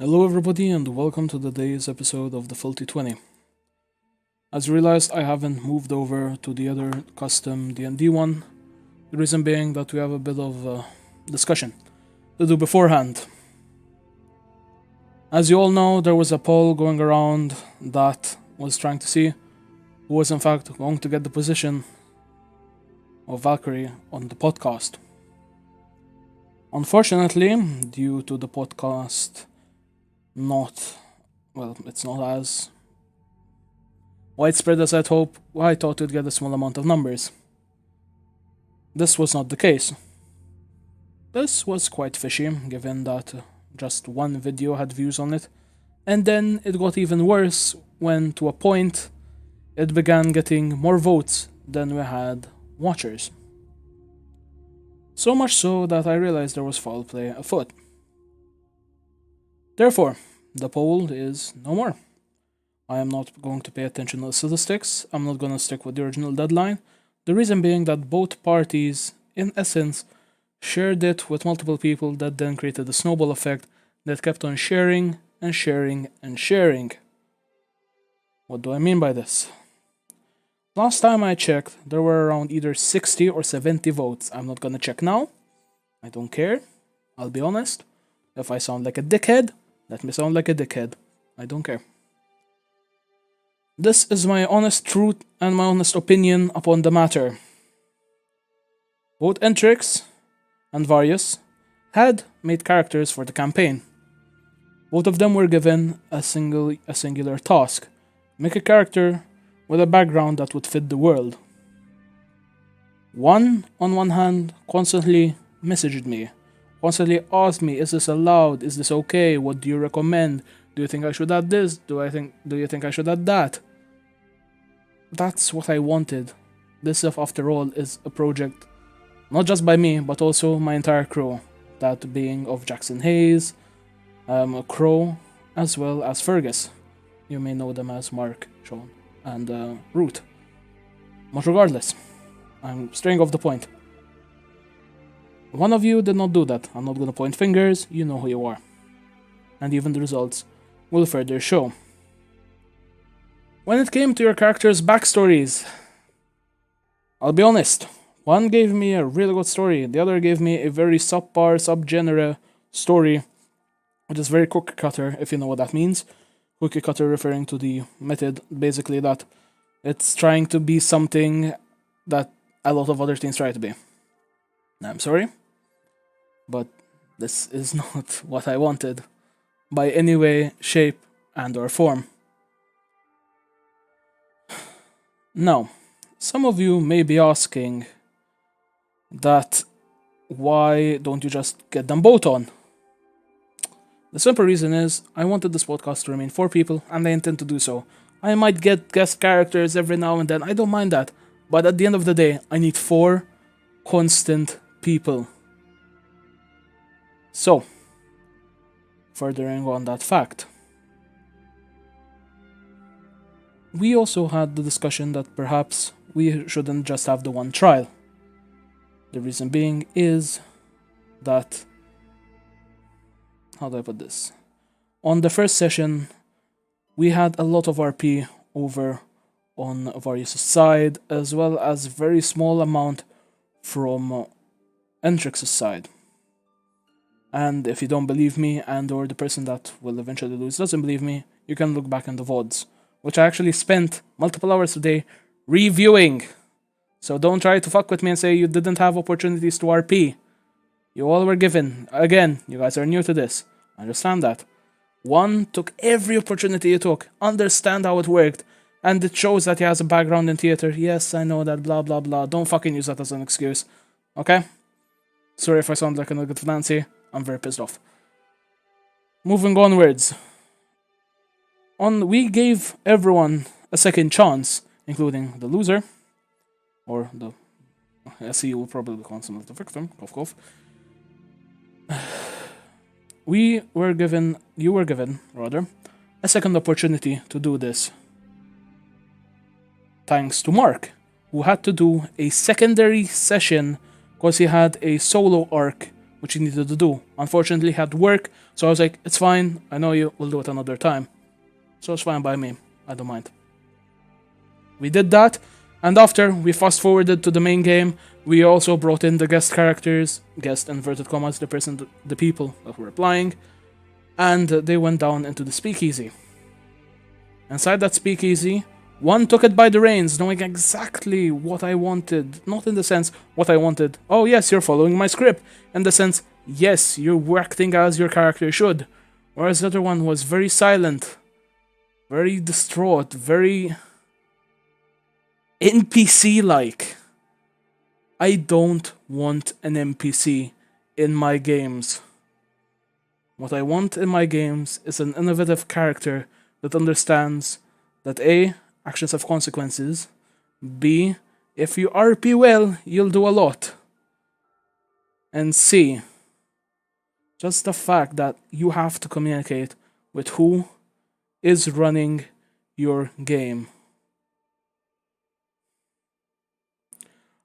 Hello everybody and welcome to today's episode of the Filthy 20. As you realized, I haven't moved over to the other custom D&D one. The reason being that we have a bit of discussion to do beforehand. As you all know, there was a poll going around that was trying to see who was in fact going to get the position of Valkyrie on the podcast. Unfortunately, due to the podcast it's not as widespread as I thought we'd get a small amount of numbers. This was not the case. This was quite fishy, given that just one video had views on it, and then it got even worse when, to a point, it began getting more votes than we had watchers. So much so that I realized there was foul play afoot. Therefore, the poll is no more. I am not going to pay attention to the statistics. I'm not going to stick with the original deadline. The reason being that both parties, in essence, shared it with multiple people that then created a snowball effect that kept on sharing and sharing and sharing. What do I mean by this? Last time I checked, there were around either 60 or 70 votes. I'm not going to check now. I don't care. I'll be honest. If I sound like a dickhead, let me sound like a dickhead. I don't care. This is my honest truth and my honest opinion upon the matter. Both Entrix and Varius had made characters for the campaign. Both of them were given a singular task. Make a character with a background that would fit the world. One, on one hand, constantly messaged me. Constantly asked me, is this allowed? Is this okay? What do you recommend? Do you think I should add this? Do you think I should add that? That's what I wanted. This, after all, is a project not just by me, but also my entire crew. That being of Jackson Hayes, Crow, as well as Fergus. You may know them as Mark, Sean, and Root. But regardless, I'm straying off the point. One of you did not do that. I'm not going to point fingers, you know who you are. And even the results will further show. When it came to your characters' backstories, I'll be honest. One gave me a really good story, the other gave me a very subpar, subgenre story, which is very cookie cutter, if you know what that means. Cookie cutter referring to the method, basically that it's trying to be something that a lot of other things try to be. I'm sorry, but this is not what I wanted, by any way, shape, and or form. Now, some of you may be asking that why don't you just get them both on? The simple reason is I wanted this podcast to remain for people, and I intend to do so. I might get guest characters every now and then, I don't mind that, but at the end of the day, I need 4 constant people. So, furthering on that fact, we also had the discussion that perhaps we shouldn't just have the one trial. The reason being is that, how do I put this? On the first session, we had a lot of RP over on Varius' side, as well as very small amount from Entrix's side. And if you don't believe me, and or the person that will eventually lose doesn't believe me, you can look back in the VODs, which I actually spent multiple hours today reviewing. So don't try to fuck with me and say you didn't have opportunities to RP. You all were given. Again, you guys are new to this. I understand that. One took every opportunity he took, understand how it worked, and it shows that he has a background in theater. Yes, I know that, blah blah blah. Don't fucking use that as an excuse. Okay? Sorry if I sound like a nugget Nancy. I'm very pissed off. Moving onwards. We gave everyone a second chance, including the loser, or the SE will probably consummate the victim, cough cough. You were given, a second opportunity to do this. Thanks to Mark, who had to do a secondary session because he had a solo arc what you needed to do. Unfortunately, had work, so I was like, it's fine, I know you, we'll do it another time. So it's fine by me, I don't mind. We did that, and after we fast forwarded to the main game, we also brought in the guest characters, guest inverted commas, the people that were playing, and they went down into the speakeasy. Inside that speakeasy, one took it by the reins, knowing exactly what I wanted. Not in the sense, what I wanted, oh yes, you're following my script. In the sense, yes, you're acting as your character should. Whereas the other one was very silent, very distraught, very NPC like. I don't want an NPC in my games. What I want in my games is an innovative character that understands that A, actions have consequences, B, if you RP well, you'll do a lot, and C, just the fact that you have to communicate with who is running your game.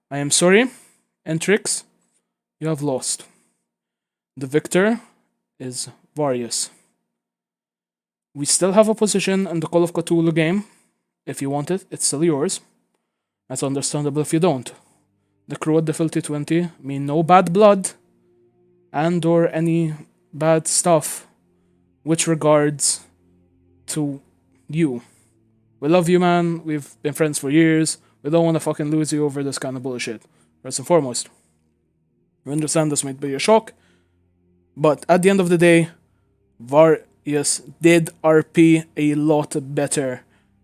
I am sorry, Entrix, you have lost. The victor is Varius. We still have a position in the Call of Cthulhu game. If you want it, it's still yours. That's understandable if you don't. The crew at the Filthy 20 mean no bad blood and or any bad stuff which regards to you. We love you, man. We've been friends for years. We don't want to fucking lose you over this kind of bullshit. First and foremost. We understand this might be a shock, but at the end of the day, Varius did RP a lot better.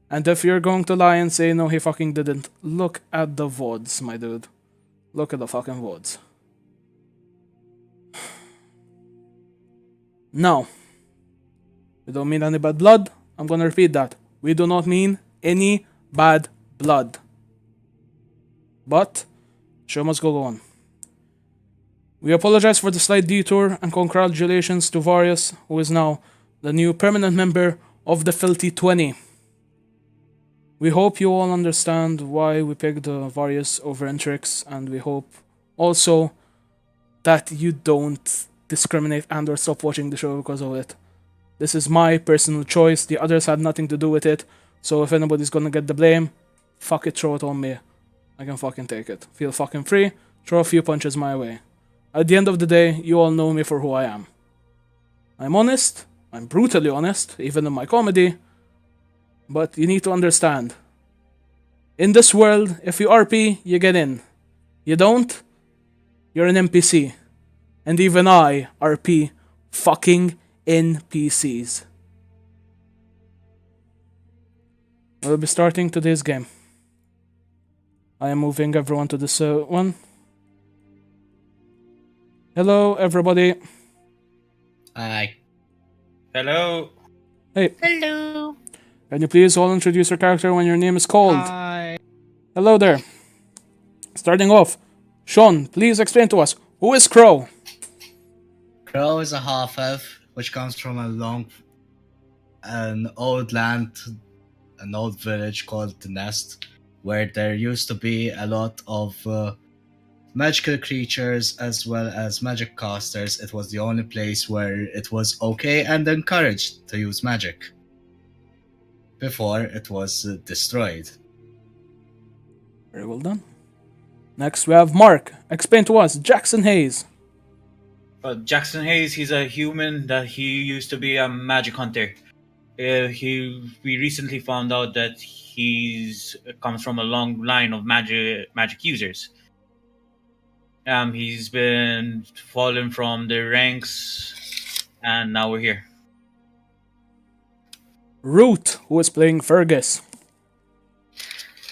And if you're going to lie and say no, he fucking didn't, look at the VODs, my dude. Look at the fucking VODs. Now, we don't mean any bad blood. I'm gonna repeat that. We do not mean any bad blood. But, show must go on. We apologize for the slight detour and congratulations to Varius, who is now the new permanent member of the Filthy 20. We hope you all understand why we picked Varius over Entrix, and we hope also that you don't discriminate and or stop watching the show because of it. This is my personal choice, the others had nothing to do with it, so if anybody's gonna get the blame, fuck it, throw it on me. I can fucking take it. Feel fucking free, throw a few punches my way. At the end of the day, you all know me for who I am. I'm honest, I'm brutally honest, even in my comedy, but you need to understand. In this world, if you RP, you get in. You don't, you're an NPC. And even I RP fucking NPCs. We'll be starting today's game. I am moving everyone to this one. Hello, everybody. Hi. Hello. Hey. Hello. Can you please all introduce your character when your name is called? Hi. Hello there. Starting off, Sean, please explain to us, who is Crow? Crow is a half-elf, which comes from an old land, an old village called the Nest, where there used to be a lot of magical creatures as well as magic casters. It was the only place where it was okay and encouraged to use magic before it was destroyed. Very well done. Next we have Mark. Explain to us, Jackson Hayes. Jackson Hayes, he's a human that he used to be a magic hunter. We recently found out that he's comes from a long line of magic users. He's been fallen from the ranks, and now we're here. Root, who is playing Fergus.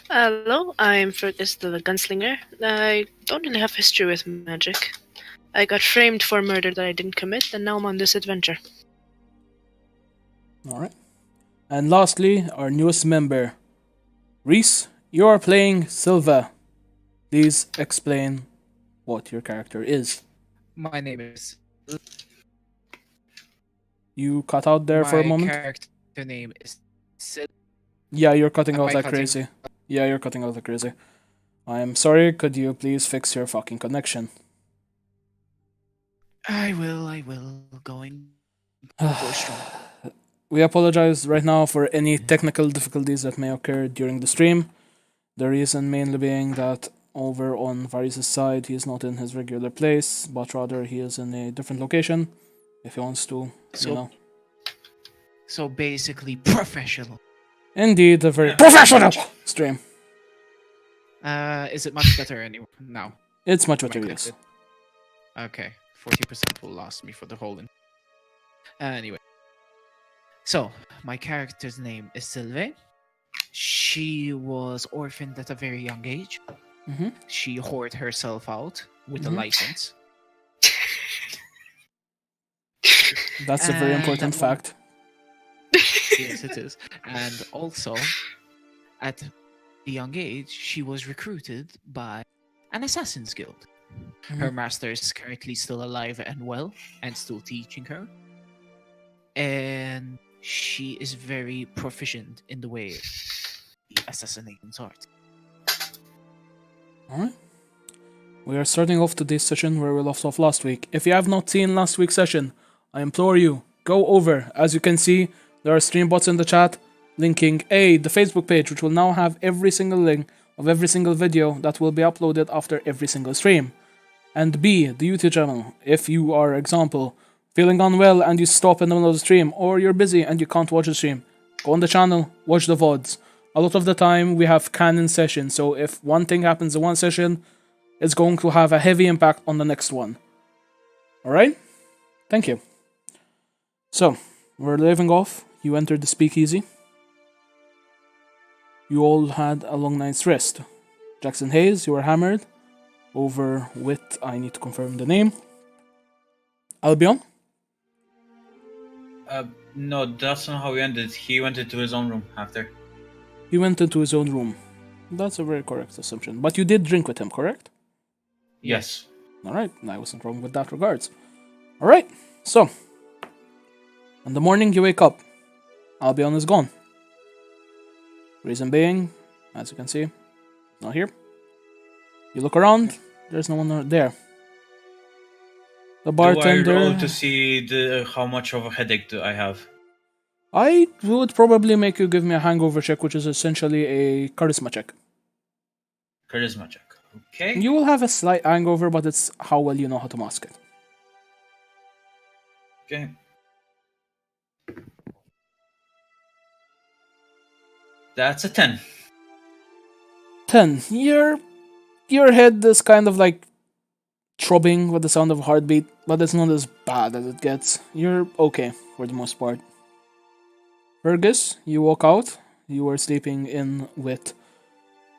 Hello, I'm Fergus the Gunslinger. I don't really have history with magic. I got framed for murder that I didn't commit, and now I'm on this adventure. Alright. And lastly, our newest member, Reese, you are playing Silva. Please explain what your character is. My name is... You cut out there for a moment? My character name is Sid. Yeah, you're cutting Am out I like cutting- crazy. Yeah, you're cutting out like crazy. I am sorry, could you please fix your fucking connection? I will. Going for strong. We apologize right now for any technical difficulties that may occur during the stream. The reason mainly being that over on Varius' side, he is not in his regular place, but rather he is in a different location. If he wants to, So, so basically professional. Indeed, a very professional stream. Is it much better now? It's much Am I better, yes. connected? Okay, 40% will last me for the whole. Anyway, so my character's name is Sylvain. She was orphaned at a very young age. Mhm. She whored herself out with a Mhm. license. That's a very And important at one- fact. Yes, it is. And also, at a young age, she was recruited by an assassin's guild. Her master is currently still alive and well, and still teaching her. And she is very proficient in the way of the assassination's art. Alright. We are starting off today's session where we left off last week. If you have not seen last week's session, I implore you, go over. As you can see, there are stream bots in the chat linking A, the Facebook page, which will now have every single link of every single video that will be uploaded after every single stream. And B, the YouTube channel. If you are, example, feeling unwell and you stop in the middle of the stream, or you're busy and you can't watch the stream, go on the channel, watch the VODs. A lot of the time we have canon sessions, so if one thing happens in one session, it's going to have a heavy impact on the next one. Alright? Thank you. So, we're leaving off. You entered the speakeasy. You all had a long night's rest. Jackson Hayes, you were hammered over with, I need to confirm the name, Albion. No, that's not how we ended. He went into his own room after. He went into his own room. That's a very correct assumption. But you did drink with him, correct? Yes. Alright, I wasn't wrong with that regards. Alright, so. In the morning you wake up. Albion is gone. Reason being, as you can see, not here. You look around, there's no one there. The bartender... Do I roll to see how much of a headache do I have? I would probably make you give me a hangover check, which is essentially a charisma check. Charisma check. Okay. You will have a slight hangover, but it's how well you know how to mask it. Okay. That's a 10. 10. Your head is kind of like throbbing with the sound of a heartbeat, but it's not as bad as it gets. You're okay for the most part. Fergus, you walk out. You were sleeping in with,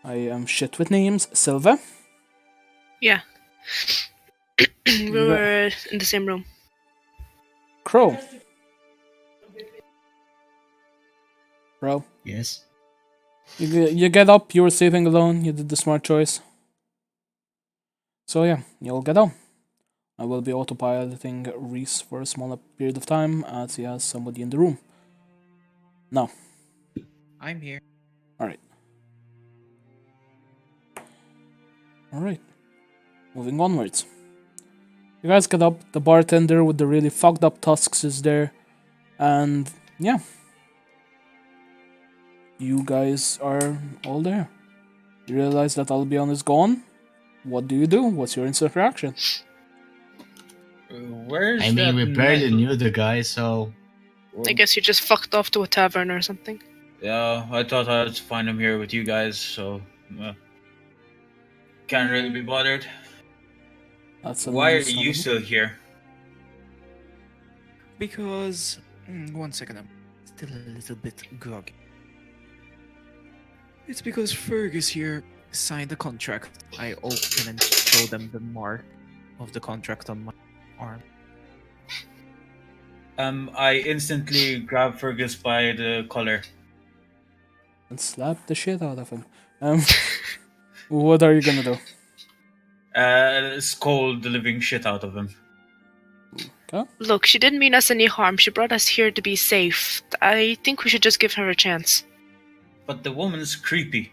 I am shit with names, Silva. Yeah. We were in the same room. Crow. Bro. Yes. You get up, you were sleeping alone, you did the smart choice. So yeah, you'll get on. I will be autopiloting Reese for a smaller period of time as he has somebody in the room. Now. I'm here. Alright. Moving onwards. You guys get up, the bartender with the really fucked up tusks is there, and yeah. You guys are all there. You realize that Albion is gone. What do you do? What's your instant reaction? Where's I mean, we that barely man? knew the guy, so I guess he just fucked off to a tavern or something. Yeah, I thought I'd find him here with you guys, so can't really be bothered. That's Why are you understandable. still here? Because 1 second, I'm still a little bit groggy. It's because Fergus here signed a contract. I open and show them the mark of the contract on my arm. I instantly grab Fergus by the collar. And slap the shit out of him. What are you gonna do? Scold the living shit out of him. Okay. Look, she didn't mean us any harm. She brought us here to be safe. I think we should just give her a chance. But the woman's creepy.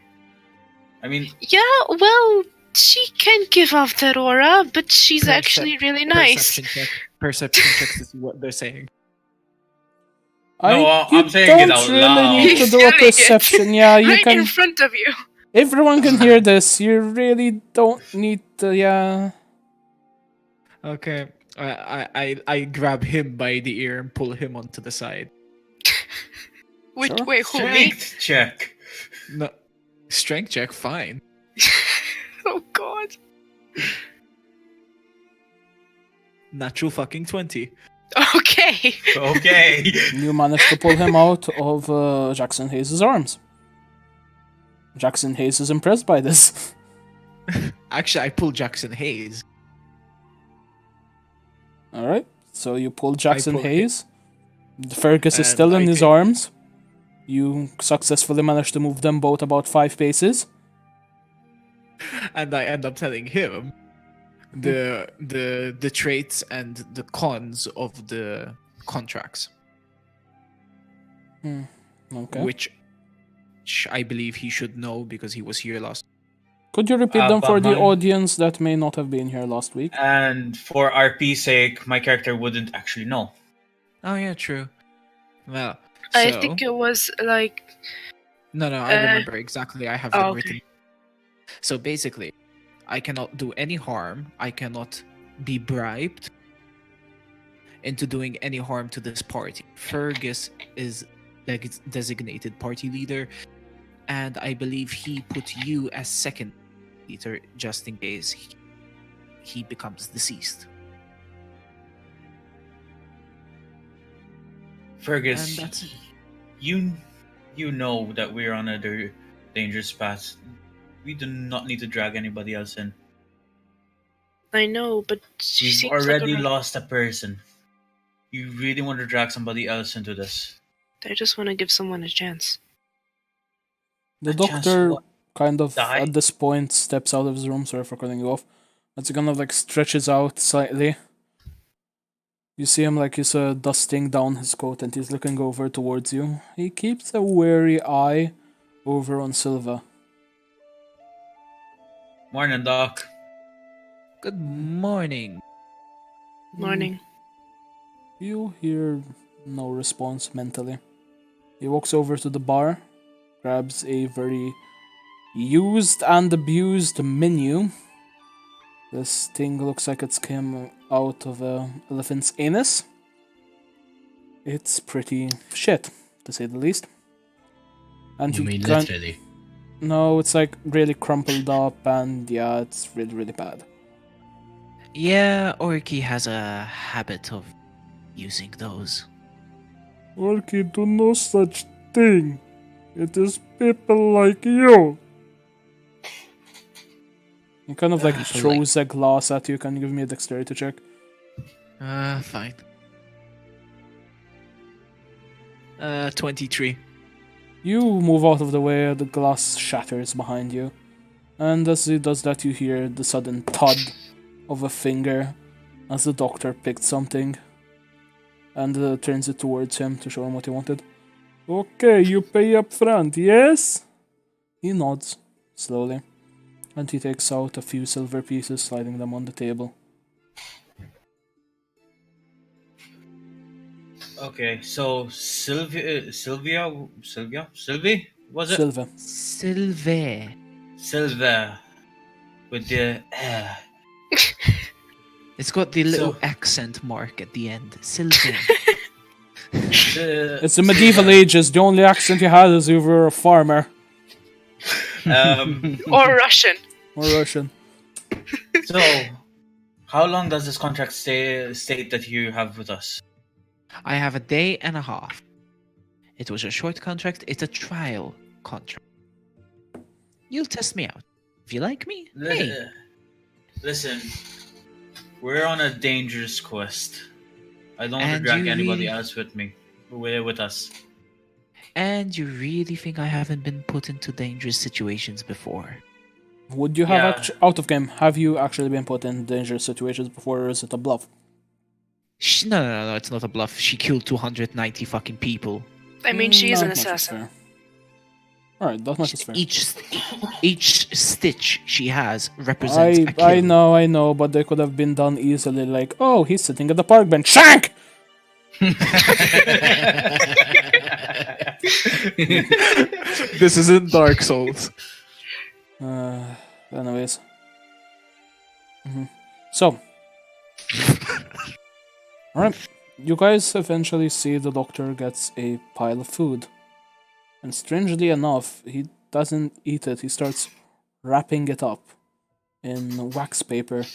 I mean, Yeah, well, She can give off that aura, but she's actually really nice. Perception check to see what they're saying. No, You I'm saying it don't out really loud. need to He's do a yelling it. perception. Yeah, you Right can. in front of you. Everyone can hear this. You really don't need to. Yeah. Okay. I grab him by the ear and pull him onto the side. Wait, Sure. wait, who, me? Strength check. No, strength check, fine. Oh god. Natural fucking 20. Okay. Okay. You managed to pull him out of Jackson Hayes' arms. Jackson Hayes is impressed by this. Actually, I pulled Jackson Hayes. Alright, so you pull Jackson pull Hayes. Fergus is And still in I his take- arms. You successfully managed to move them both about 5 paces. And I end up telling him the traits and the cons of the contracts, Okay. which I believe he should know because he was here last. Could you repeat them for but the mine- audience that may not have been here last week? And for RP's sake, my character wouldn't actually know. Oh yeah, true. Well, I so- think it was like. No, I remember exactly. I have them okay. written. So basically, I cannot do any harm. I cannot be bribed into doing any harm to this party. Fergus is designated party leader, and I believe he put you as second leader just in case he becomes deceased. Fergus, And that's it. you know that we're on a dangerous path. We do not need to drag anybody else in. I know, but she We've seems already like lost a person. You really want to drag somebody else into this? I just want to give someone a chance. The A chance doctor what? kind of Die? at this point steps out of his room. Sorry for cutting you off. It's kind of like stretches out slightly. You see him like he's dusting down his coat and he's looking over towards you. He keeps a wary eye over on Silva. Morning, Doc. Good morning. Morning. You hear no response mentally. He walks over to the bar, grabs a very used and abused menu. This thing looks like it's came out of an elephant's anus. It's pretty shit, to say the least. And You he mean can- literally? No, it's like really crumpled up, and yeah, it's really, really bad. Yeah, Orky has a habit of using those. Orky, do no such thing. It is people like you. He kind of like So, throws a glass at you. Can you give me a dexterity check? Fine. 23. You move out of the way, the glass shatters behind you. And as he does that, you hear the sudden thud of a finger as the doctor picked something and turns it towards him to show him what he wanted. Okay, you pay up front, yes? He nods, slowly, and he takes out a few silver pieces, sliding them on the table. Okay, so Sylvie, was it? Silva. Sylvain. Silva, with the It's got the little So- accent mark at the end. Sylvain. It's the medieval ages, the only accent you had is you were a farmer Or Russian. or Russian. So, how long does this contract state that you have with us? I have a day and a half. It was a short contract. It's a trial contract. You'll test me out. If you like me, hey. Listen, we're on a dangerous quest. I don't want to And drag you anybody really- else with us. And you really think I haven't been put into dangerous situations before? Would you have Yeah. out of game? Have you actually been put in dangerous situations before, or is it a bluff? No, it's not a bluff. She killed 290 fucking people. I mean, she is an Not much assassin. fair. All right, that much is fair. Each stitch she has represents a kill. I know, but they could have been done easily. Like, oh, he's sitting at the park bench. Shank. This isn't Dark Souls. Anyways. So, alright, you guys eventually see the doctor gets a pile of food. And strangely enough, he doesn't eat it, he starts wrapping it up in wax paper.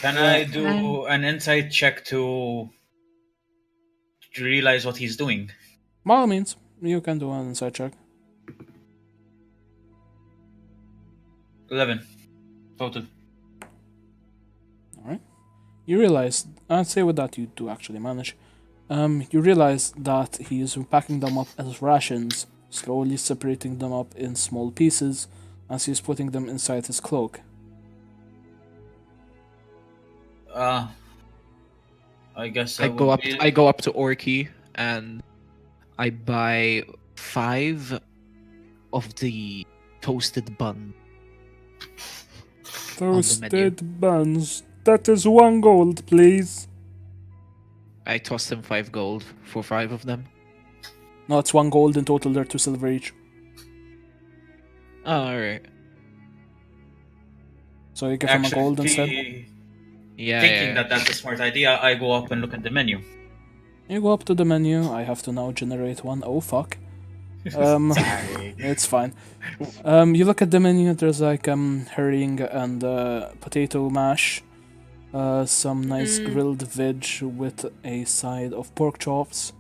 Can I do an insight check to realize what he's doing? By all means, you can do an inside check. 11 total. Alright. You realize, I'd say with that you do actually manage. You realize that he is packing them up as rations, slowly separating them up in small pieces as he's putting them inside his cloak. I guess I go up to Orky and I buy 5 of the toasted bun. Toasted buns. That is 1 gold, please. I tossed him 5 gold for 5 of them. No, it's 1 gold in total, they're 2 silver each. Oh, alright. So you give him a gold instead? Yeah. Thinking that that's a smart idea, I go up and look at the menu. You go up to the menu, I have to now generate one. Oh fuck. It's fine. You look at the menu, there's like herring and potato mash, some nice grilled veg with a side of pork chops,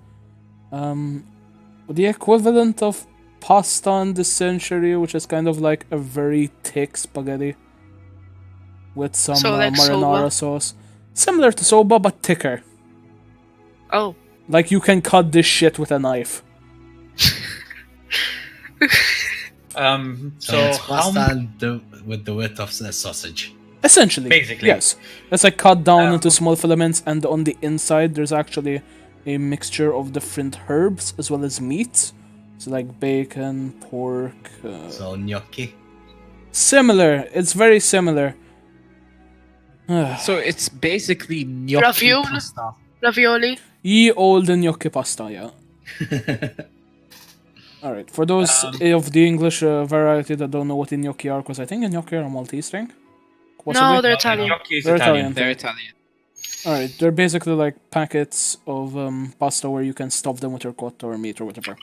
the equivalent of pasta in this century, which is kind of like a very thick spaghetti with some like marinara soba? sauce, similar to soba but thicker. Oh. Like you can cut this shit with a knife. So it's pasta with the width of the sausage. Essentially, Basically. yes. It's like cut down into small filaments, and on the inside there's actually a mixture of different herbs as well as meat. So like bacon, pork. So gnocchi. Similar. It's very similar. So it's basically gnocchi Ravioli? pasta. Ravioli? Ye old gnocchi pasta, yeah. Alright, for those of the English variety that don't know what gnocchi are, because I think gnocchi are a Maltese thing. Possibly. No, they're Italian. Gnocchi is They're Italian. They're Italian. Alright, they're basically like packets of pasta where you can stuff them with your cut or meat or whatever.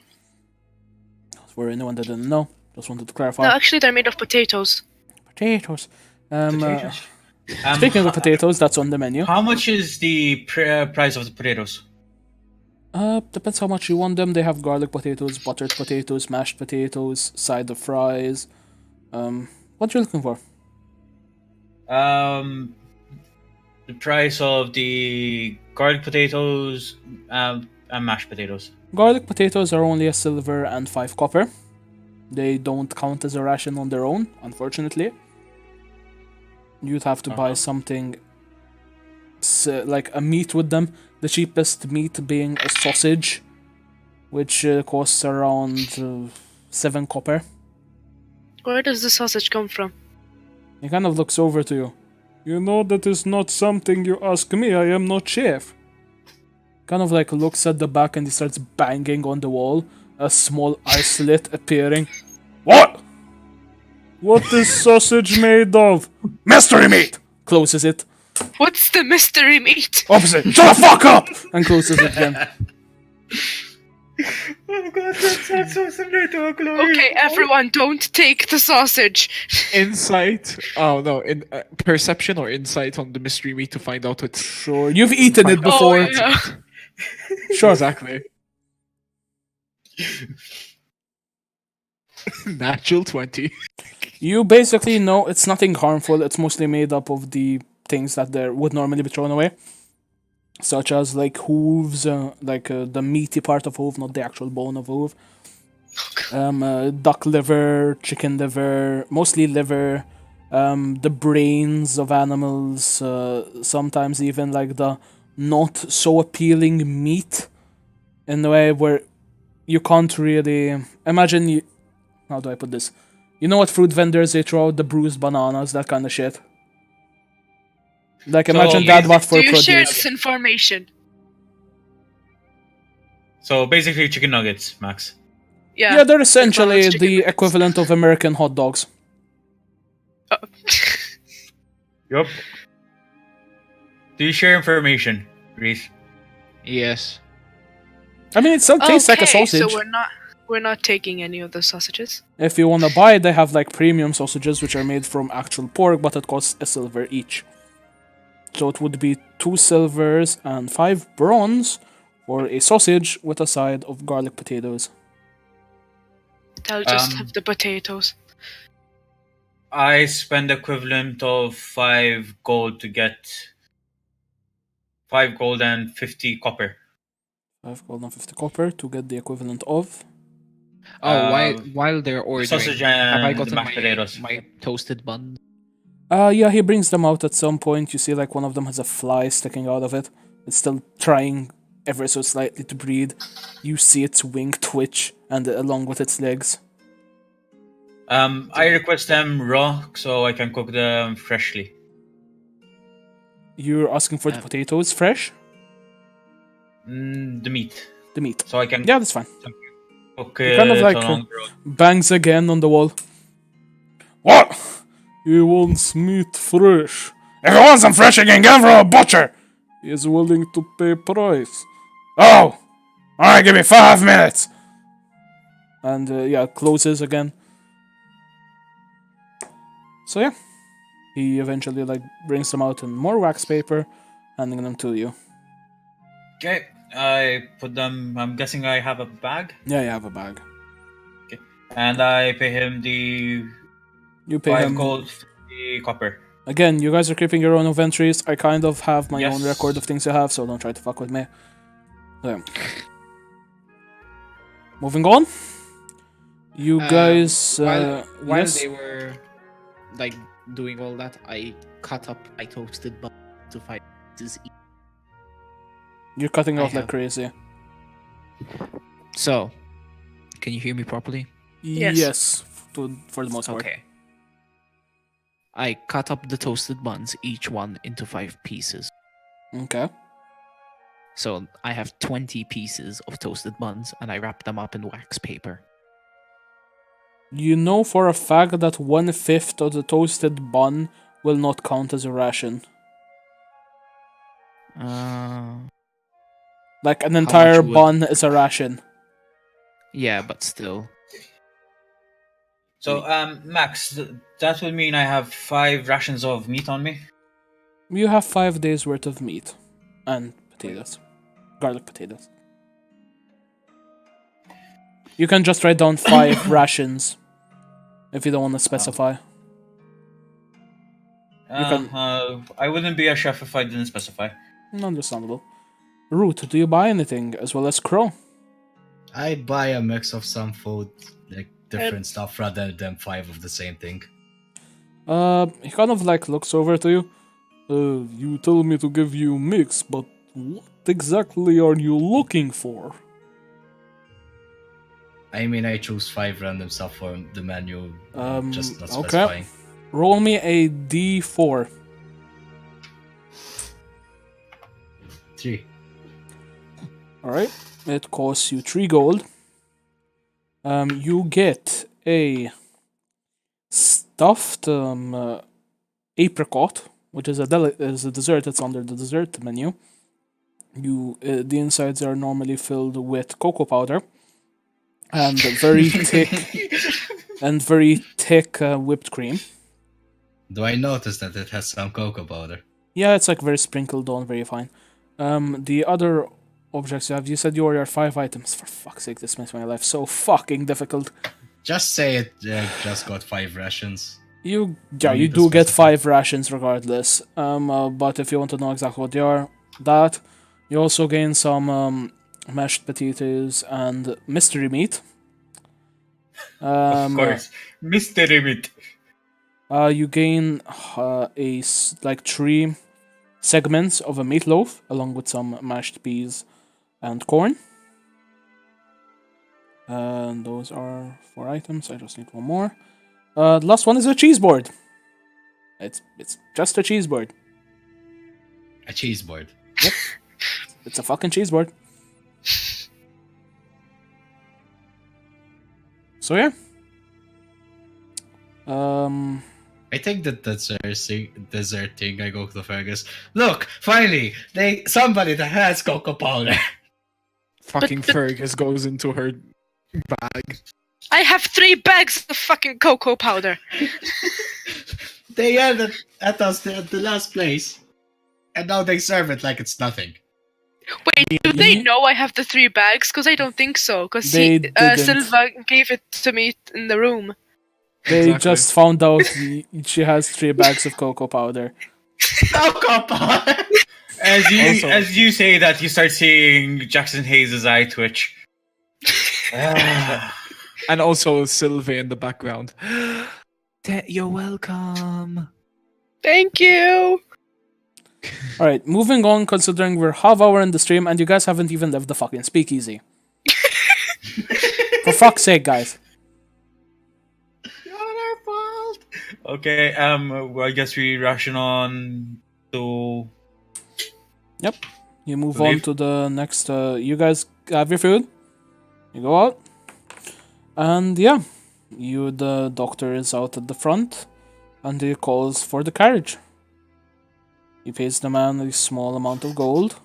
For anyone that didn't know, just wanted to clarify. No, actually, they're made of potatoes. Potatoes. Potatoes. Speaking of potatoes, that's on the menu. How much is the price of the potatoes? Depends how much you want them. They have garlic potatoes, buttered potatoes, mashed potatoes, side of fries. What you looking for? The price of the garlic potatoes and mashed potatoes. Garlic potatoes are only a silver and 5 copper. They don't count as a ration on their own, unfortunately. You'd have to buy something like a meat with them. The cheapest meat being a sausage, which costs around 7 copper. Where does the sausage come from? He kind of looks over to you. You know that is not something you ask me, I am not chef. Kind of like looks at the back and he starts banging on the wall, a small eye slit appearing. What? What is sausage made of? Mystery meat! Closes it. What's the mystery meat? Opposite. Shut the fuck up! And closes it again. Oh god, that sounds so similar to a glory. Okay, everyone, don't take the sausage. Insight. Oh no, in perception or insight on the mystery meat to find out what's Sure, you've eaten it before. Oh, yeah. Sure. exactly. Natural 20. You basically know it's nothing harmful. It's mostly made up of the things that there would normally be thrown away, such as like hooves, the meaty part of hoof, not the actual bone of hoof. Duck liver, chicken liver, mostly liver. The brains of animals. Sometimes even like the not so appealing meat, in the way where you can't really imagine. How do I put this? You know what fruit vendors they throw out the bruised bananas, that kind of shit. Like imagine So that, but for Do you share produce. this information? So basically, chicken nuggets, Max. Yeah. Yeah, they're McDonald's essentially chicken the nuggets. equivalent of American hot dogs. Oh. Yup. Do you share information, Reese? Yes. I mean, it still tastes like a Okay, sausage. so we're not taking any of the sausages. If you want to buy, they have like premium sausages which are made from actual pork, but it costs a silver each. So it would be 2 silvers and 5 bronze for a sausage with a side of garlic potatoes. I'll just Um, have the potatoes. I spend equivalent of 5 gold to get 5 gold and 50 copper. 5 gold and 50 copper to get the equivalent of. Oh, Uh, while they're ordering, sausage have I and the gotten mashed potatoes. my toasted buns? Yeah, he brings them out at some point. You see, like, one of them has a fly sticking out of it. It's still trying ever so slightly to breathe. You see its wing twitch, and along with its legs. I request them raw so I can cook them freshly. You're asking for the potatoes fresh? The meat. The meat. So I can Yeah, that's fine. cook He kind of it like along the road. bangs again on the wall. What? He wants meat fresh. If he wants them fresh, he can get them from a butcher. He is willing to pay price. Oh! Alright, give me 5 minutes. And yeah, closes again. So yeah, he eventually like brings them out in more wax paper, handing them to you. Okay, I put them. I'm guessing I have a bag, Yeah, you have a bag. and I pay him the You pay 5 him. gold, 50 copper. Again, you guys are keeping your own inventories. I kind of have my own Yes. record of things you have, so don't try to fuck with me. So, moving on. You guys. While yes? they were like doing all that, I cut up my toasted bun to 5 pieces each. You're cutting I off like have. crazy. So, can you hear me properly? Yes. For the most part. Okay. I cut up the toasted buns, each one into 5 pieces. Okay. So I have 20 pieces of toasted buns, and I wrap them up in wax paper. You know for a fact that 1/5 of the toasted bun will not count as a ration. Like an entire much would- bun is a ration. Yeah, but still. So, Max, that would mean I have 5 rations of meat on me. You have 5 days worth of meat and potatoes, garlic potatoes. You can just write down 5 rations if you don't want to specify. can- I wouldn't be a chef if I didn't specify. Understandable. Root, do you buy anything as well as Crow? I buy a mix of some food, like different stuff, rather than 5 of the same thing. He kind of like looks over to you. You tell me to give you mix, but what exactly are you looking for? I mean, I choose 5 random stuff from the menu, just not okay. specifying. Roll me a d4. 3. Alright. It costs you 3 gold. You get a stuffed apricot, which is is a dessert. It's under the dessert menu. The insides are normally filled with cocoa powder and very thick whipped cream. Do I notice that it has some cocoa powder? Yeah, it's like very sprinkled on, very fine. The other objects you said you ordered 5 items. For fuck's sake, this makes my life so fucking difficult. Just say it just got 5 rations. You need to do get specify. 5 rations regardless. But if you want to know exactly what they are, that you also gain some mashed potatoes and mystery meat. Of course. Mystery meat. You gain like 3 segments of a meatloaf along with some mashed peas and corn. And those are 4 items. I just need one more. The last one is a cheese board. It's just a cheese board. A cheese board. Yep. It's a fucking cheese board. So yeah. I think that dessert thing. I go to Fergus. Look, finally, somebody that has cocoa powder. Fucking Fergus goes into her bag. I have 3 bags of fucking cocoa powder. They yelled at us at the last place, and now they serve it like it's nothing. Wait, do they know I have the 3 bags? Because I don't think so. Because They didn't. Silva gave it to me in the room. They Exactly. just found out she has 3 bags of cocoa powder. Cocoa powder. As you say that, you start seeing Jackson Hayes' eye twitch. And also Sylvie in the background. You're welcome. Thank you. Alright, moving on, considering we're half hour in the stream and you guys haven't even left the fucking speakeasy. For fuck's sake, guys. Not our fault. Okay, I guess we ration on to. Yep. You move To on leave? to the next. You guys have your food. You go out. And yeah, the doctor is out at the front and he calls for the carriage. He pays the man a small amount of gold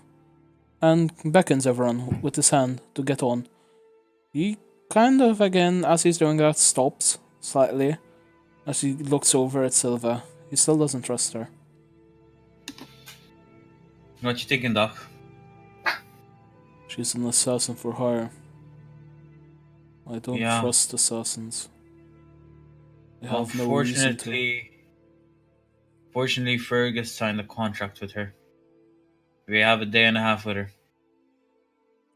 and beckons everyone with his hand to get on. He kind of, again, as he's doing that, stops slightly as he looks over at Silva. He still doesn't trust her. What you thinking, Doc? She's an assassin for hire. I don't Yeah. trust assassins. They have no reason to. Fortunately, Fergus signed a contract with her. We have a day and a half with her.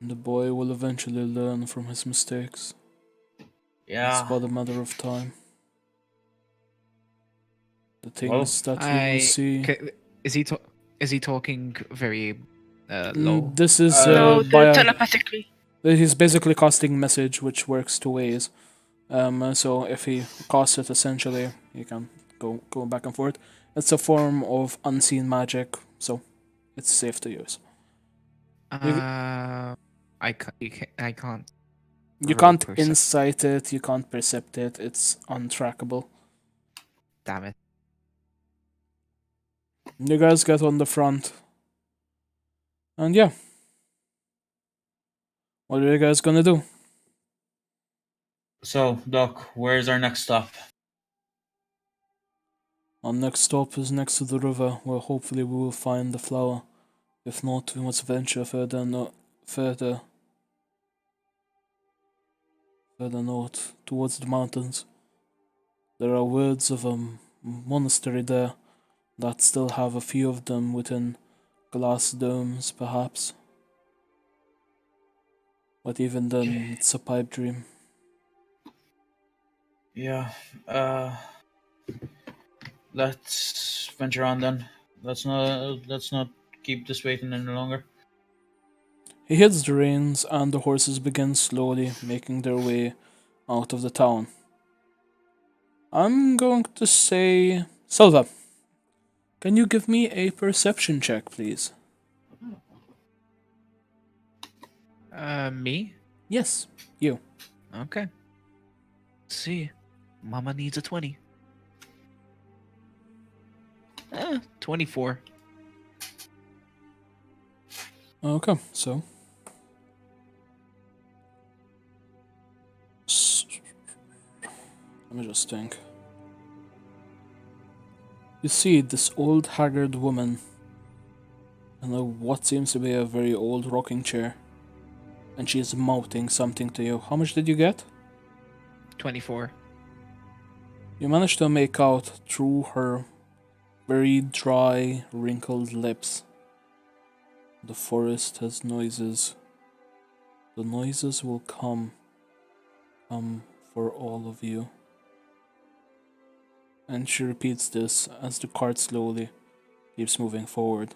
The boy will eventually learn from his mistakes. Yeah. It's but a matter of time. The thing Well, is that we will see. Is he talking very low? This is No, by telepathically. he's basically casting message, which works 2 ways. So if he casts it, essentially, he can go back and forth. It's a form of unseen magic, so it's safe to use. I can't. You Roll can't percep- insight it, you can't percept it, it's untrackable. Damn it. You guys get on the front. And yeah. What are you guys gonna do? So, Doc, where's our next stop? Our next stop is next to the river, where hopefully we will find the flower. If not, we must venture further north, towards the mountains. There are words of a monastery there that still have a few of them within glass domes, perhaps. But even then, it's a pipe dream. Yeah. Let's venture on then. Let's not keep this waiting any longer. He hits the reins, and the horses begin slowly making their way out of the town. I'm going to say, Silva, can you give me a perception check, please? Me? Yes, you. Okay. Let's see. Mama needs a 20. 24. Okay, so. Let me just think. You see this old haggard woman in what seems to be a very old rocking chair, and she is mouthing something to you. How much did you get? 24. You managed to make out through her very dry, wrinkled lips. The forest has noises. The noises will come for all of you. And she repeats this as the cart slowly keeps moving forward.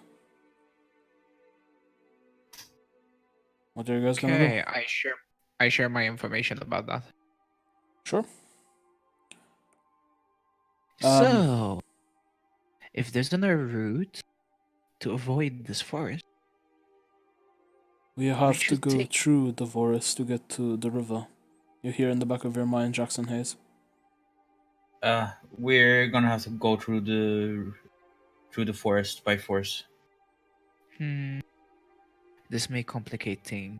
What are you guys gonna do? Okay, I share my information about that. Sure. So, if there's another route to avoid this forest, We we have to should go take. through the forest to get to the river. You hear in the back of your mind, Jackson Hayes. We're gonna have to go through the forest by force. This may complicate things.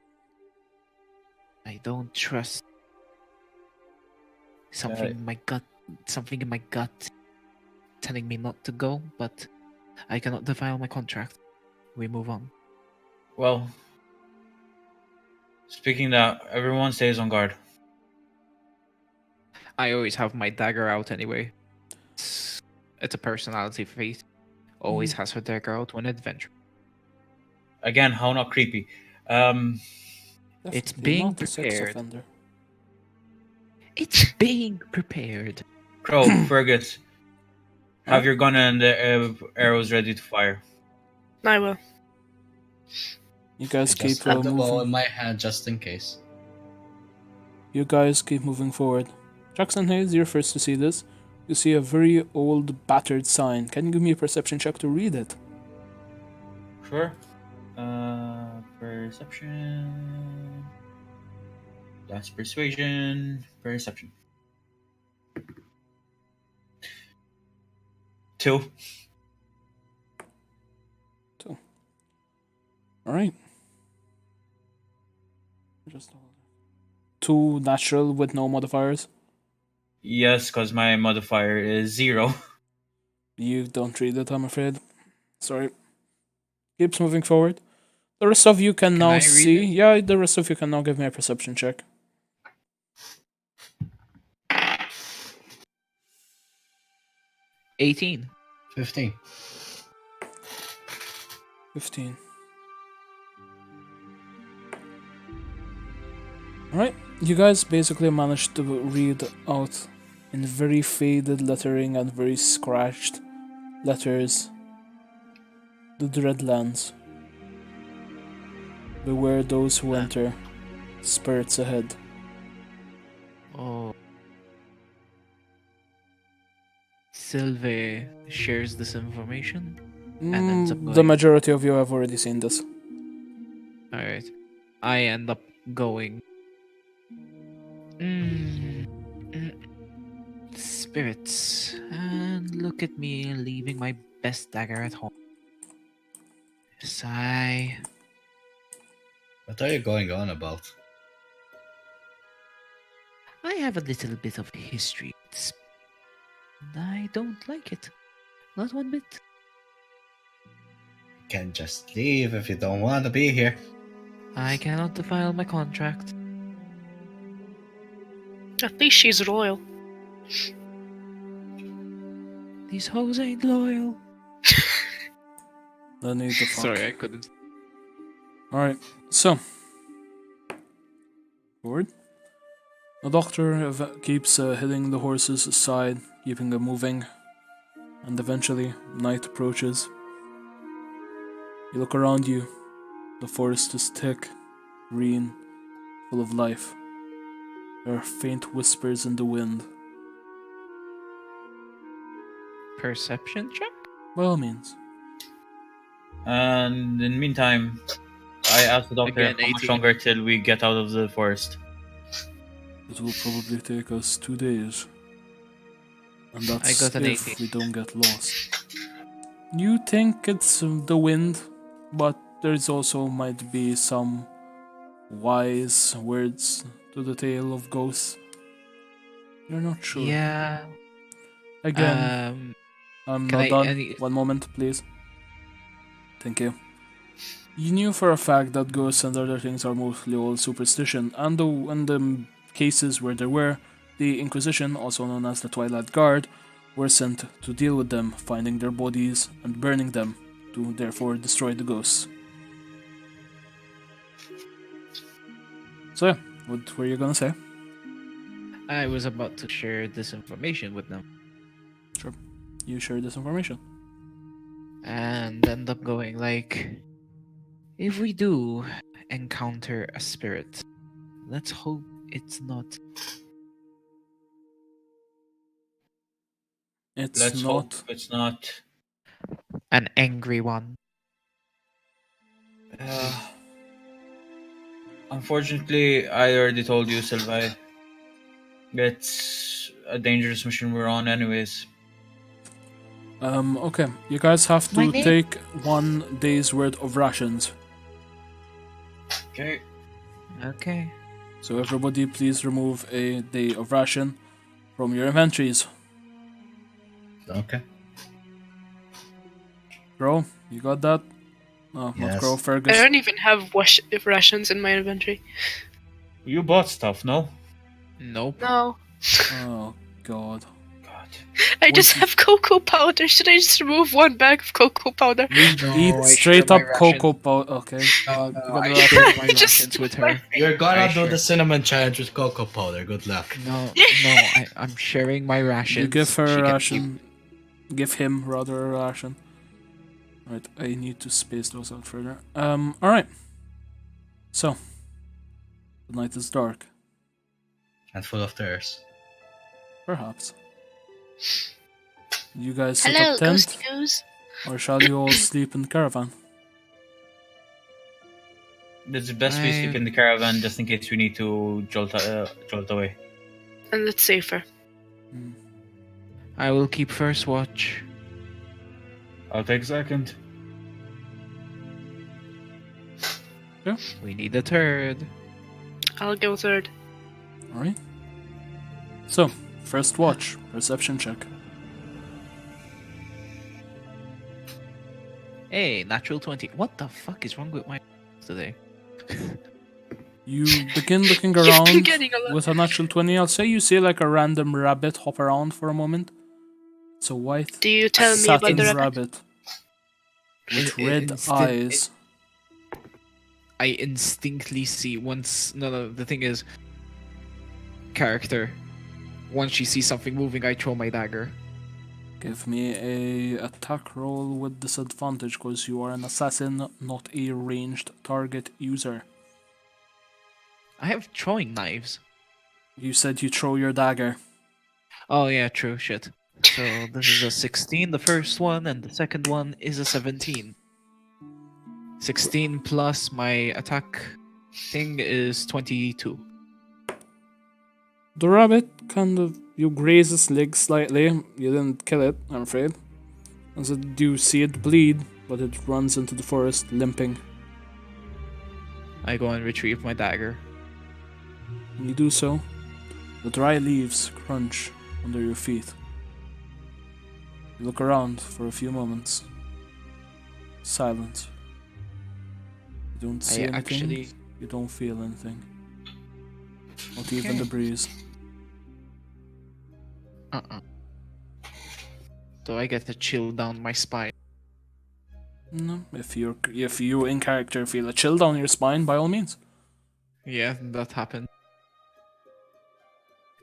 I don't trust something in my gut. Something in my gut telling me not to go, but I cannot defile my contract. We move on. Well, speaking that, everyone stays on guard. I always have my dagger out anyway. It's a personality trait. Always has her dagger out when adventure. Again, how not creepy. It's Definitely being not a sex prepared. offender. It's being prepared. Crow, Fergus, have Huh? your gun and the arrows ready to fire. I will. You I guys just keep had the bow in moving. my hand just in case. You guys keep moving forward. Jackson Hayes, you're first to see this. You see a very old, battered sign. Can you give me a perception check to read it? Sure. Perception. That's persuasion. Perception. 2. All right. Just 2 natural with no modifiers. Yes, because my modifier is 0. You don't read it, I'm afraid. Sorry. Keeps moving forward. The rest of you can now I read see. it? Yeah, the rest of you can now give me a perception check. 18. 15. 15. Alright, you guys basically managed to read out in very faded lettering and very scratched letters the Dreadlands. Beware those who enter, spirits ahead. Oh. Sylve shares this information and ends up The going. majority of you have already seen this. Alright. I end up going. Spirits. And look at me leaving my best dagger at home. Sigh. What are you going on about? I have a little bit of history. And I don't like it. Not one bit. You can just leave if you don't want to be here. I cannot defile my contract. At least she's royal. These hoes ain't loyal. No need to fuck. Sorry, I couldn't. Alright, so. Forward. The doctor keeps hitting the horses aside, keeping them moving. And eventually, night approaches. You look around you. The forest is thick, green, full of life. There are faint whispers in the wind. Perception check? By all means. And in the meantime, I asked the doctor Again, how much 18. longer till we get out of the forest. It will probably take us 2 days. And I that's got an if 18. we don't get lost. You think it's the wind, but there's also might be some wise words to the tale of ghosts. You're not sure. Yeah. Again, I'm can not I- done. any- One moment, please. Thank you. You knew for a fact that ghosts and other things are mostly all superstition, and in the cases where there were, the Inquisition, also known as the Twilight Guard, were sent to deal with them, finding their bodies and burning them, to therefore destroy the ghosts. So yeah, what were you gonna say? I was about to share this information with them Sure. You share this information. and end up going like, if we do encounter a spirit Let's hope it's not. It's Let's hope not. it's not. An angry one. Uh, Unfortunately, I already told you, Sylvie. It's a dangerous mission we're on, anyways. Okay. You guys have My to name- take 1 day's worth of rations. Okay. Okay. So everybody, please remove a day of ration from your inventories. Okay. Grow, you got that? No, not Yes. Grow, I Fergus. don't even have rations in my inventory. You bought stuff, no? Nope. No. Oh, God. God. I just Would you- have cocoa powder. Should I just remove 1 bag of cocoa powder? Eat I straight share up my ration. cocoa powder. Okay. No, you no, got I the share ration. my Just rations with my her. You're gonna I do sure- the cinnamon challenge with cocoa powder. Good luck. No, I'm sharing my rations. You give her She a can ration. Give him, rather, a ration. Right, I need to space those out further. Alright. So, the night is dark. And full of thirst. Perhaps. You guys set Hello, up tent, ghosty goose. or shall you all sleep in the caravan? It's best we sleep in the caravan just in case we need to jolt away. And it's safer. I will keep first watch. I'll take second. We need a third. I'll go third. Alright. So, first watch, perception check. Hey, natural 20. What the fuck is wrong with my today? You begin looking You've been around getting a lot. with a natural 20. I'll say you see like a random rabbit hop around for a moment. It's a white Do you tell me about satin the rabbit? rabbit with red Instant- eyes. I instinctly see once. No, the thing is, character. Once she sees something moving, I throw my dagger. Give me a attack roll with disadvantage because you are an assassin, not a ranged target user. I have throwing knives. You said you throw your dagger. Oh yeah, true. Shit. So this is a 16, the first one, and the second one is a 17. 16 plus my attack thing is 22. The rabbit kind of, you graze its leg slightly. You didn't kill it, I'm afraid. As you do see it bleed, but it runs into the forest limping. I go and retrieve my dagger. When you do so, the dry leaves crunch under your feet. You look around for a few moments. Silence. You don't see anything. Actually, You don't feel anything. Not even Okay. the breeze. So I get a chill down my spine. No, if you in character feel a chill down your spine, by all means. Yeah, that happened.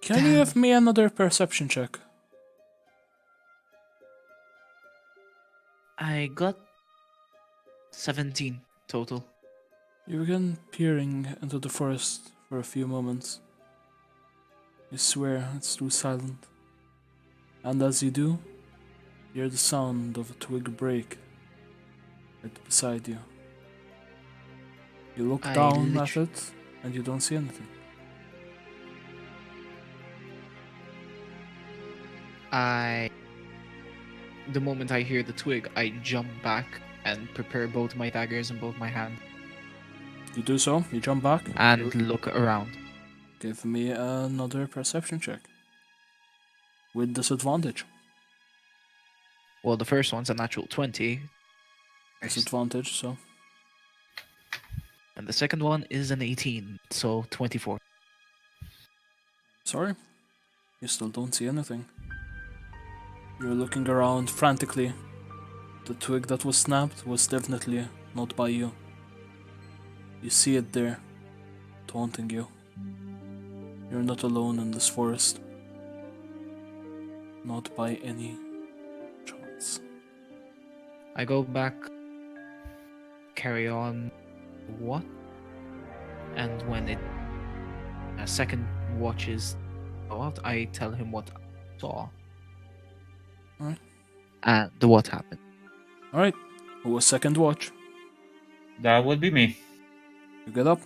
Can you give me another perception check? I got 17 total. You begin peering into the forest for a few moments. You swear it's too silent. And as you do, you hear the sound of a twig break right beside you. You look I down lit- at it and you don't see anything. The moment I hear the twig, I jump back and prepare both my daggers in both my hands You do so, you jump back. and look around. Give me another perception check. With disadvantage. Well, the first one's a natural 20, Disadvantage, so. and the second one is an 18, so 24. Sorry. You still don't see anything. You're looking around frantically. The twig that was snapped was definitely not by you. You see it there, taunting you. You're not alone in this forest. Not by any chance. I go back, carry on. What? And when it second watches go out, I tell him what I saw. Alright. And what happened. Alright. Who was second watch? That would be me. You get up.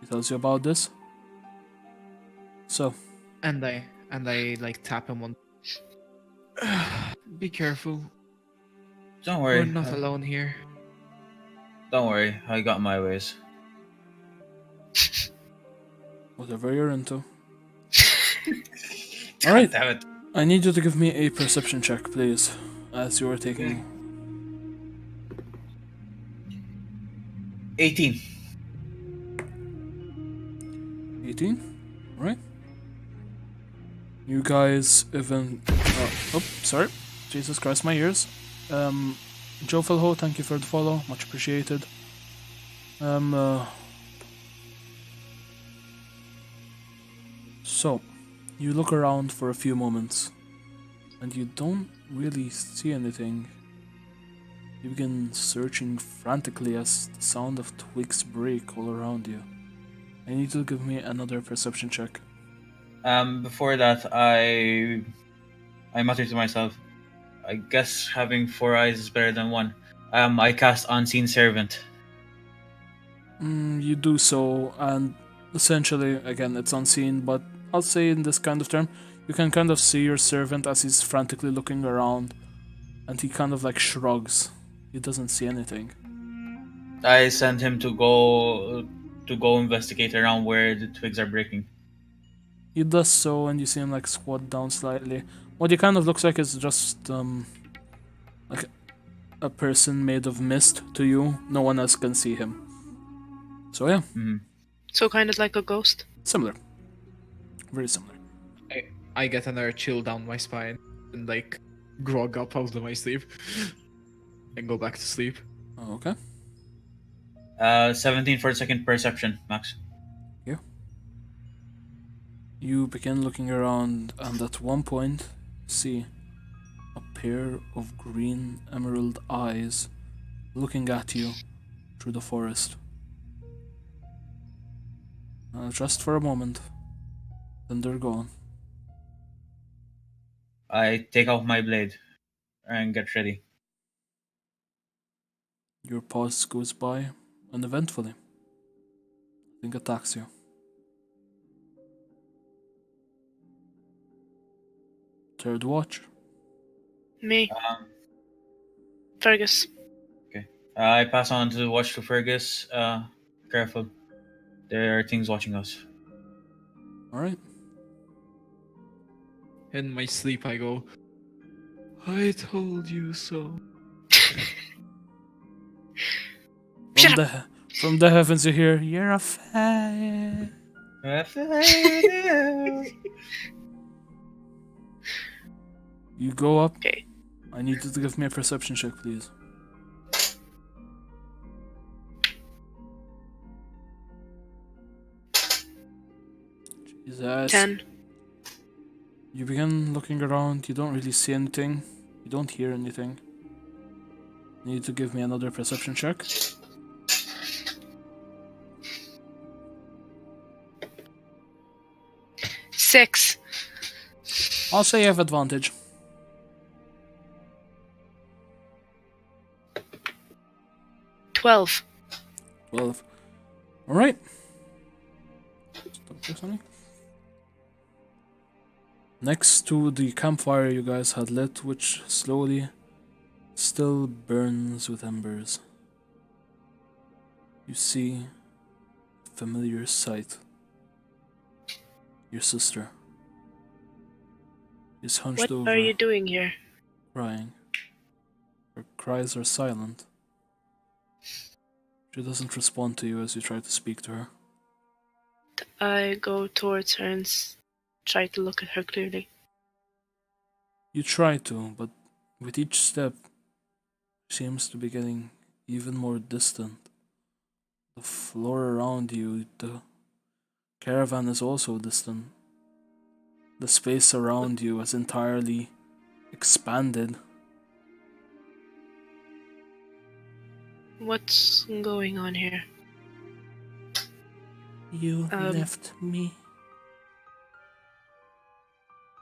He tells you about this. So, And I like tap him on. Be careful. Don't worry. We're not alone here. Don't worry. I got my ways. whatever you're into. Alright. Damn it. I need you to give me a perception check, please. As you are taking 18. 18. Right? You guys even. Oh, sorry. Jesus Christ, my ears. Joe Filho, thank you for the follow. Much appreciated. So, you look around for a few moments, and you don't really see anything. You begin searching frantically as the sound of twigs break all around you. I need you to give me another perception check. Before that, I mutter to myself, I guess having 4 eyes is better than 1. I cast Unseen Servant. You do so, and essentially, again, it's unseen, but I'll say in this kind of term, you can kind of see your servant as he's frantically looking around, and he kind of like shrugs. He doesn't see anything. I send him to go investigate around where the twigs are breaking. He does so, and you see him like squat down slightly. What he kind of looks like is just like a person made of mist to you. No one else can see him. So yeah, So kind of like a ghost. similar, very similar. I get another chill down my spine and like grog up out of my sleep and go back to sleep. Okay. 17 for second perception, Max. You begin looking around, and at one point, see a pair of green emerald eyes looking at you through the forest. Just for a moment, then they're gone. I take out my blade and get ready. Your pause goes by uneventfully. Nothing attacks you. Third watch. Me, Um, Fergus. I pass on to watch to Fergus. Careful. There are things watching us. Alright. In my sleep, I go, I told you so. Shut up! From the heavens you hear, you're a fan. You go up. Okay. I need you to give me a perception check, please. Jesus. 10. You begin looking around. You don't really see anything. You don't hear anything. You need to give me another perception check. Six. I'll say you have advantage. 12. 12. Alright. Stop this, honey. Next to the campfire you guys had lit, which slowly still burns with embers, you see a familiar sight. Your sister is hunched What over, are you doing here? crying. Her cries are silent. She doesn't respond to you as you try to speak to her. I go towards her and try to look at her clearly. You try to, but with each step, she seems to be getting even more distant. The floor around you, the caravan is also distant. The space around you has entirely expanded. What's going on here? You Um, left me.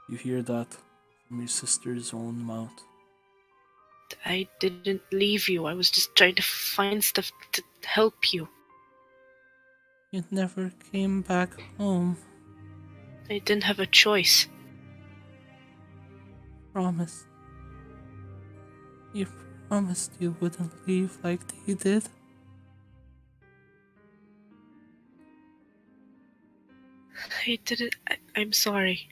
You hear that from your sister's own mouth. I didn't leave you. I was just trying to find stuff to help you. You never came back home. I didn't have a choice. Promise. You promised you wouldn't leave like they did. I didn't. I'm sorry.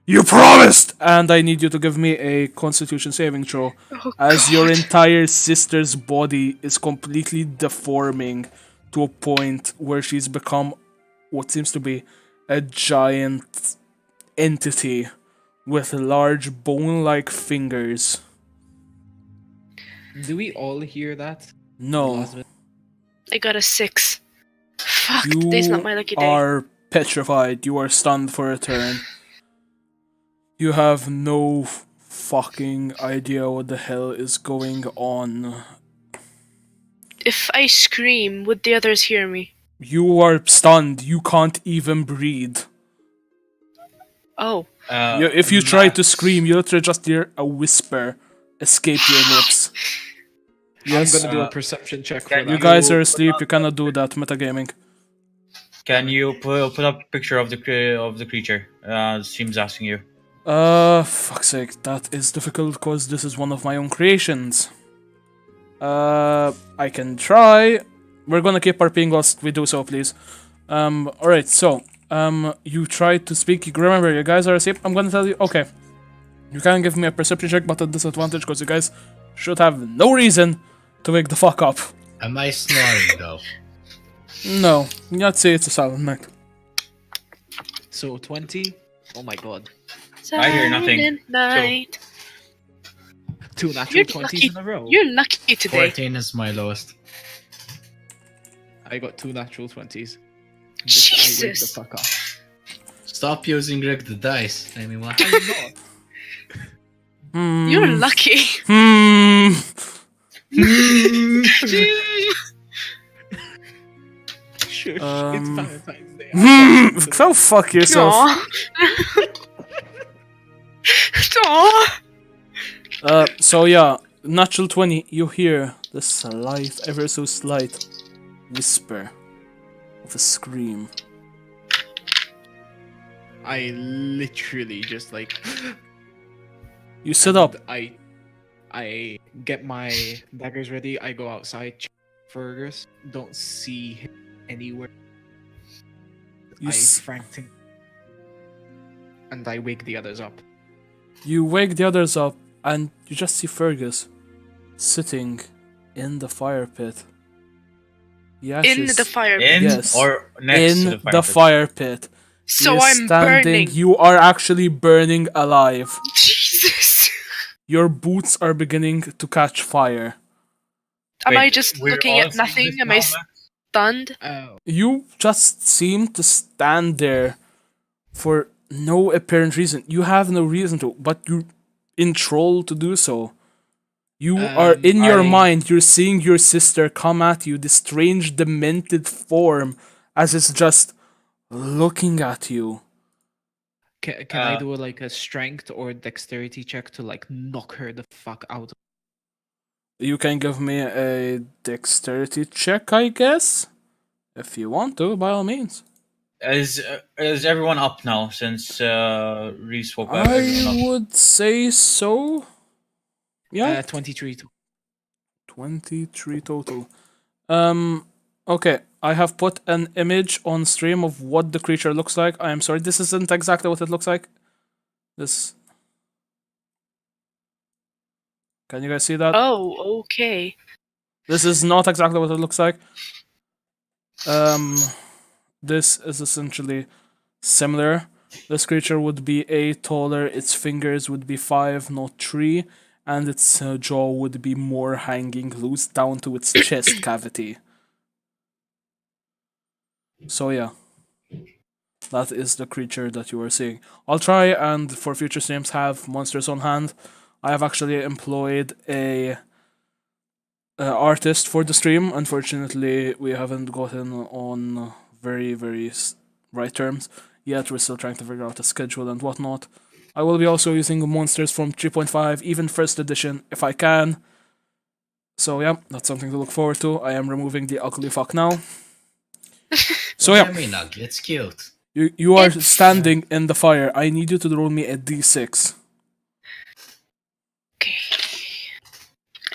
You promised! And I need you to give me a constitution saving throw. Oh, As your God. entire sister's body is completely deforming to a point where she's become what seems to be a giant entity with large bone like fingers. Do we all hear that? The No, last bit? I got a 6. Fuck, today's not you my lucky day. are petrified. You are stunned for a turn. You have no fucking idea what the hell is going on. If I scream, would the others hear me? You are stunned. You can't even breathe. Oh, If you try to Max, scream, you literally just hear a whisper escape your lips. Yes, I'm gonna do a Uh, perception check for can you that. guys you are put asleep. up- You cannot do that. Metagaming. Can you put up a picture of the creature? Seems asking you. Fuck's sake. That is difficult because this is one of my own creations. I can try. We're gonna keep RPing whilst we do so, please. Alright, so, you try to speak. Remember, you guys are asleep. I'm gonna tell you, okay. You can give me a perception check, but at disadvantage because you guys should have no reason to wake the fuck up. Am I snoring though? No, let's say it's a silent night. So 20. Oh my god. I hear nothing. Silent night. 2 natural You're 20s lucky. in a row. You're lucky today. 14 is my lowest. I got 2 natural 20s. I wake the Jesus. fuck up. Stop using Rick the dice, anyone? I'm not. You're lucky. Hmm. Shush, it's Um, Valentine's Day. Go fuck yourself. Aw. Aw. So yeah, natural 20, you hear the slight, ever so slight whisper of a scream. I literally just like You sit up. I get my daggers ready. I go outside. Check Fergus. Don't see him anywhere. You, I s- frantic, and I wake the others up. you wake the others up, and you just see Fergus sitting in the fire pit. In the fire. In Yes. or next In to the the fire pit? fire pit. So You're I'm burning. You are actually burning alive. Jesus. Your boots are beginning to catch fire. Am I Wait, just we're looking all at seeing nothing? this Am now, I Max? stunned? Oh, You just seem to stand there for no apparent reason. You have no reason to, but you're enthralled to do so. You are in your I- mind, you're seeing your sister come at you, this strange, demented form, as it's just looking at you. can I do like a strength or dexterity check to like knock her the fuck out? You can give me a dexterity check, I guess? If you want to, by all means. Is everyone up now since Reese woke up? I Everyone up. would say so. Yeah. 23. 23 total. Okay, I have put an image on stream of what the creature looks like. I am sorry, this isn't exactly what it looks like. This. Can you guys see that? Oh, okay. This is not exactly what it looks like. This is essentially similar. This creature would be 8 taller, its fingers would be 5, not 3, and its jaw would be more hanging loose down to its chest cavity. So yeah, that is the creature that you are seeing. I'll try and for future streams have monsters on hand. I have actually employed a artist for the stream. Unfortunately, we haven't gotten on very right terms yet. We're still trying to figure out a schedule and whatnot. I will be also using monsters from 3.5, even first edition, if I can. So yeah, that's something to look forward to. I am removing the ugly fuck now. So What yeah, do you mean, ugly? It's cute. you are It's- standing in the fire. I need you to roll me a d6. Okay.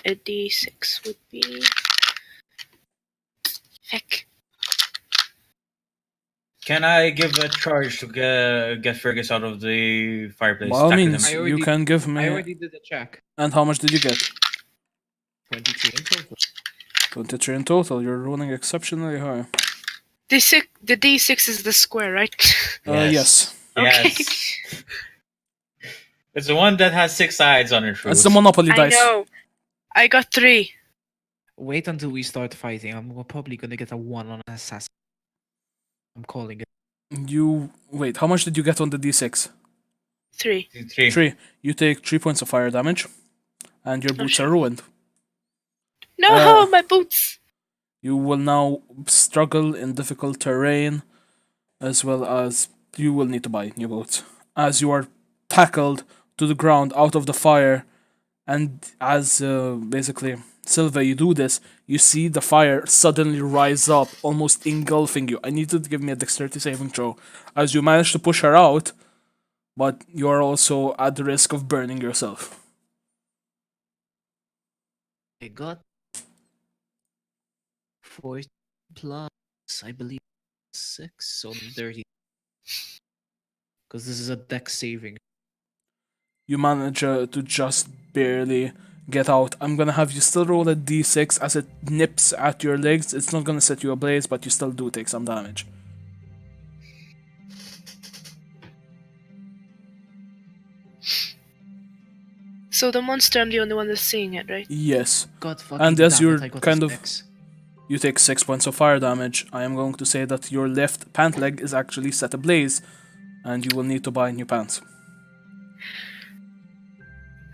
A d6 would be. Heck. Can I give a charge to get Fergus out of the fireplace? By all Tackle means, him? you can give I me. already did the check. And how much did you get? 23 in total. 23 in total. You're rolling exceptionally high. The d6 is the square, right? Yes. Okay. Yes. It's the one that has 6 sides on it. That's the Monopoly I dice. know. I got 3. Wait until we start fighting. I'm probably gonna get a 1 on assassin. I'm calling it. You wait. How much did you get on the d6? 3. 3. 3. You take 3 points of fire damage, and your boots are ruined. No, my boots. You will now struggle in difficult terrain, as well as you will need to buy new boots. As you are tackled to the ground out of the fire, and as basically Silva, you do this, you see the fire suddenly rise up, almost engulfing you. I need you to give me a dexterity saving throw, as you manage to push her out, but you are also at the risk of burning yourself. I got 4 plus, I believe, 6, so 30. Because this is a dex saving. You manage to just barely get out. I'm gonna have you still roll a d6 as it nips at your legs. It's not gonna set you ablaze, but you still do take some damage. So the monster, I'm the only one that's seeing it, right? Yes. God fucking And as damn you're it, I got kind this of- dex. You take 6 points of fire damage. I am going to say that your left pant leg is actually set ablaze, and you will need to buy new pants.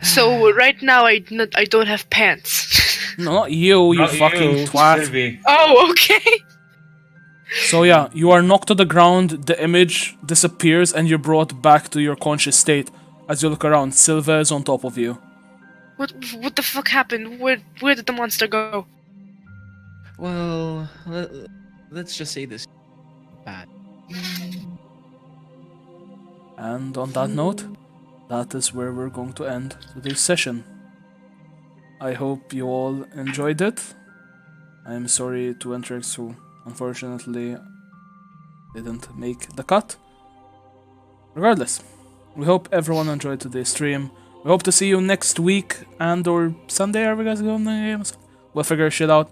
So right now I don't have pants. No, not you, you fucking twat. Sylvie. Oh, okay. So yeah, you are knocked to the ground, the image disappears, and you're brought back to your conscious state. As you look around, Silva is on top of you. What the fuck happened? Where did the monster go? Well, let's just say this. Bad. And on that note, that is where we're going to end today's session. I hope you all enjoyed it. I am sorry to Entrex who unfortunately didn't make the cut. Regardless, we hope everyone enjoyed today's stream. We hope to see you next week and or Sunday. Are we guys going to games? We'll figure shit out.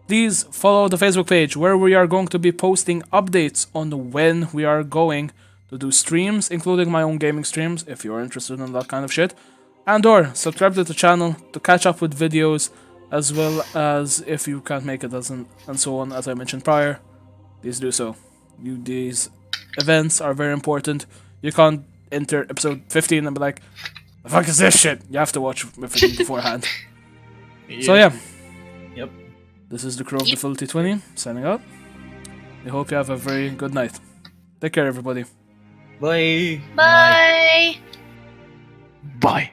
Please follow the Facebook page where we are going to be posting updates on when we are going to do streams, including my own gaming streams, if you're interested in that kind of shit. And or subscribe to the channel to catch up with videos, as well as if you can't make it and so on, as I mentioned prior, please do so. These events are very important. You can't enter episode 15 and be like, the fuck is this shit? You have to watch everything beforehand. So yeah. Yep. This is the crew of the Full T20 signing out. We hope you have a very good night. Take care, everybody. Bye. Bye. Bye.